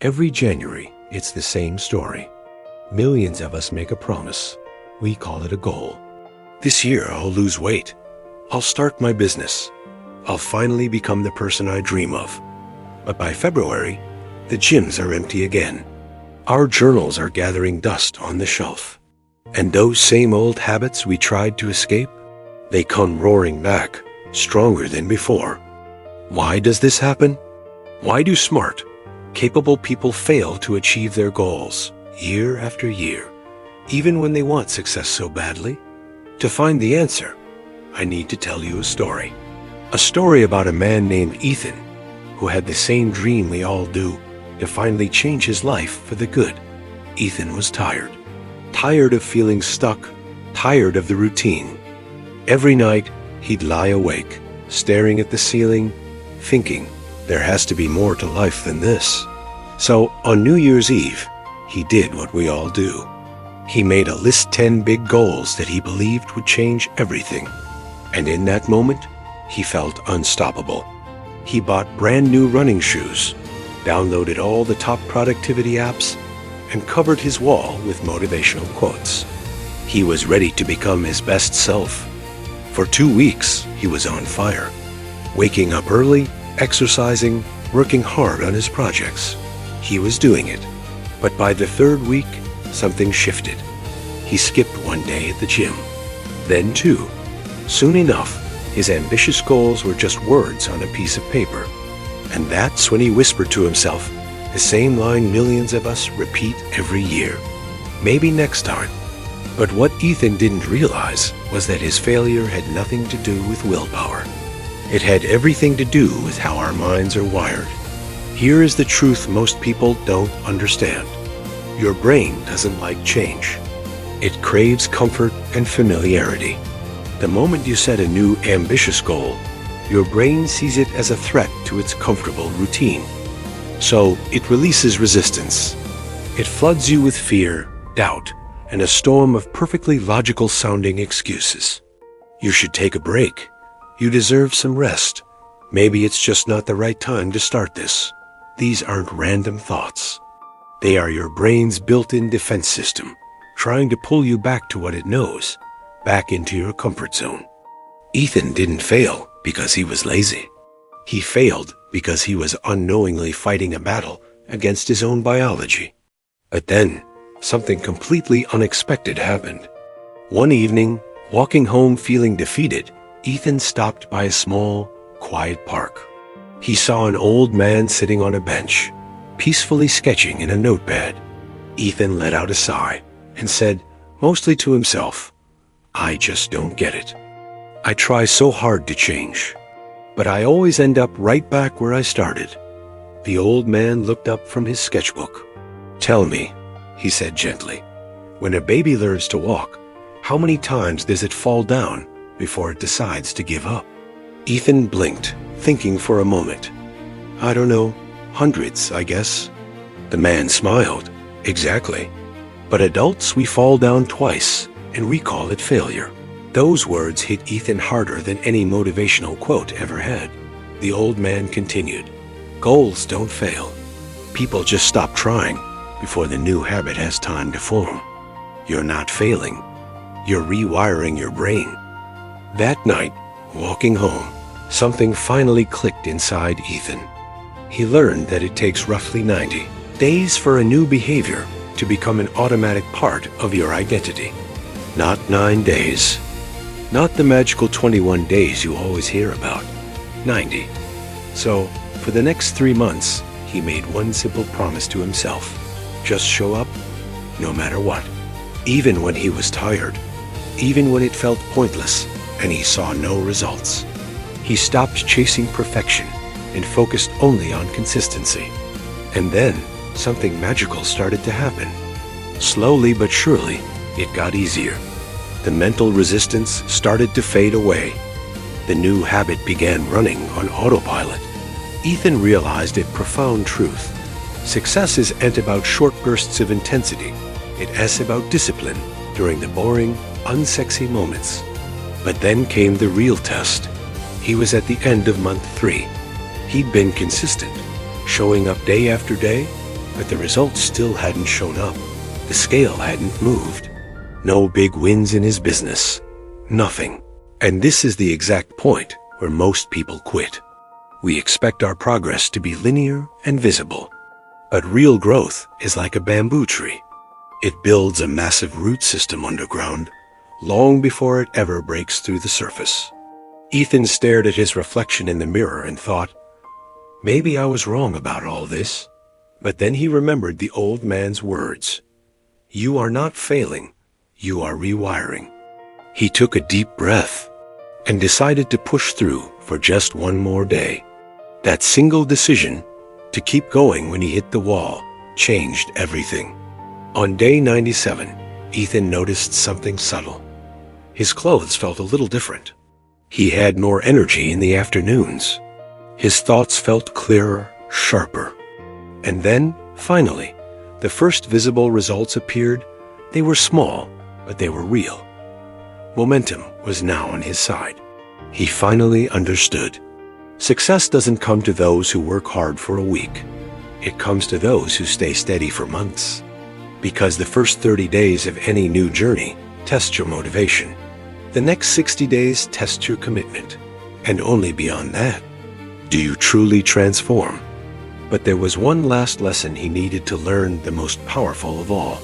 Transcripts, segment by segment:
Every January, it's the same story. Millions of us make a promise. We call it a goal. This year, I'll lose weight. I'll start my business. I'll finally become the person I dream of. But by February, the gyms are empty again. Our journals are gathering dust on the shelf. And those same old habits we tried to escape, they come roaring back, stronger than before. Why does this happen? Why do smart, capable people fail to achieve their goals year after year, even when they want success so badly? To find the answer, I need to tell you a story. A story about a man named Ethan, who had the same dream we all do, to finally change his life for the good. Ethan was tired. Tired of feeling stuck, tired of the routine. Every night, he'd lie awake, staring at the ceiling, thinking, there has to be more to life than this. So, on New Year's Eve, he did what we all do. He made a list 10 big goals that he believed would change everything. And in that moment, he felt unstoppable. He bought brand new running shoes, downloaded all the top productivity apps, and covered his wall with motivational quotes. He was ready to become his best self. For 2 weeks, he was on fire, waking up early, exercising, working hard on his projects. He was doing it. But by the 3rd week, something shifted. He skipped one day at the gym, then 2. Soon enough, his ambitious goals were just words on a piece of paper. And that's when he whispered to himself the same line millions of us repeat every year. Maybe next time. But what Ethan didn't realize was that his failure had nothing to do with willpower. It had everything to do with how our minds are wired. Here is the truth most people don't understand. Your brain doesn't like change. It craves comfort and familiarity. The moment you set a new, ambitious goal, your brain sees it as a threat to its comfortable routine. So it releases resistance. It floods you with fear, doubt, and a storm of perfectly logical-sounding excuses. You should take a break. You deserve some rest. Maybe it's just not the right time to start this. These aren't random thoughts. They are your brain's built-in defense system, trying to pull you back to what it knows, back into your comfort zone. Ethan didn't fail because he was lazy. He failed because he was unknowingly fighting a battle against his own biology. But then, something completely unexpected happened. One evening, walking home feeling defeated, Ethan stopped by a small, quiet park. He saw an old man sitting on a bench, peacefully sketching in a notepad. Ethan let out a sigh and said, mostly to himself, I just don't get it. I try so hard to change, but I always end up right back where I started. The old man looked up from his sketchbook. Tell me, he said gently, when a baby learns to walk, how many times does it fall down before it decides to give up? Ethan blinked, thinking for a moment. I don't know, hundreds, I guess. The man smiled. Exactly. But adults, we fall down twice, and we call it failure. Those words hit Ethan harder than any motivational quote ever had. The old man continued, goals don't fail. People just stop trying before the new habit has time to form. You're not failing. You're rewiring your brain. That night, walking home, something finally clicked inside Ethan. He learned that it takes roughly 90 days for a new behavior to become an automatic part of your identity. Not 9 days. Not the magical 21 days you always hear about. 90. So, for the next 3 months, he made one simple promise to himself. Just show up, no matter what. Even when he was tired. Even when it felt pointless and he saw no results. He stopped chasing perfection and focused only on consistency. And then, something magical started to happen. Slowly but surely, it got easier. The mental resistance started to fade away. The new habit began running on autopilot. Ethan realized a profound truth. Success isn't about short bursts of intensity. It's about discipline during the boring, unsexy moments. But then came the real test. He was at the end of month 3. He'd been consistent, showing up day after day, but the results still hadn't shown up. The scale hadn't moved. No big wins in his business. Nothing. And this is the exact point where most people quit. We expect our progress to be linear and visible. But real growth is like a bamboo tree. It builds a massive root system underground, long before it ever breaks through the surface. Ethan stared at his reflection in the mirror and thought, maybe I was wrong about all this. But then he remembered the old man's words. You are not failing, you are rewiring. He took a deep breath and decided to push through for just one more day. That single decision to keep going when he hit the wall changed everything. On day 97, Ethan noticed something subtle. His clothes felt a little different. He had more energy in the afternoons. His thoughts felt clearer, sharper. And then, finally, the first visible results appeared. They were small, but they were real. Momentum was now on his side. He finally understood. Success doesn't come to those who work hard for a week. It comes to those who stay steady for months. Because the first 30 days of any new journey test your motivation. The next 60 days test your commitment. And only beyond that, do you truly transform? But there was one last lesson he needed to learn, the most powerful of all.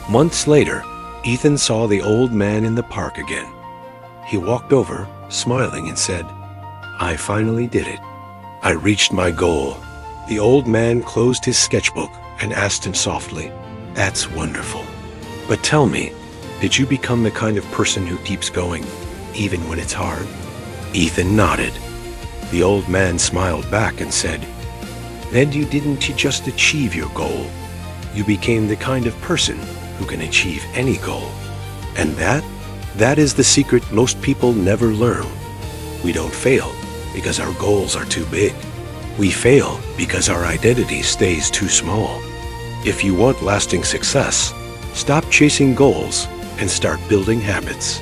Months later, Ethan saw the old man in the park again. He walked over, smiling, and said, I finally did it. I reached my goal. The old man closed his sketchbook and asked him softly, That's wonderful. But tell me, did you become the kind of person who keeps going, even when it's hard? Ethan nodded. The old man smiled back and said, Then you didn't just achieve your goal. You became the kind of person who can achieve any goal. And that is the secret most people never learn. We don't fail because our goals are too big. We fail because our identity stays too small. If you want lasting success, stop chasing goals and start building habits.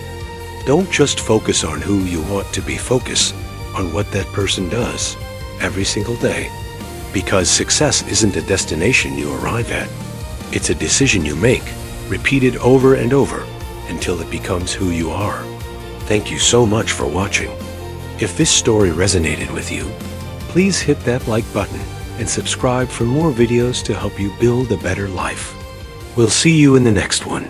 Don't just focus on who you want to be, focus on what that person does every single day. Because success isn't a destination you arrive at. It's a decision you make, repeated over and over until it becomes who you are. Thank you so much for watching. If this story resonated with you, please hit that like button and subscribe for more videos to help you build a better life. We'll see you in the next one.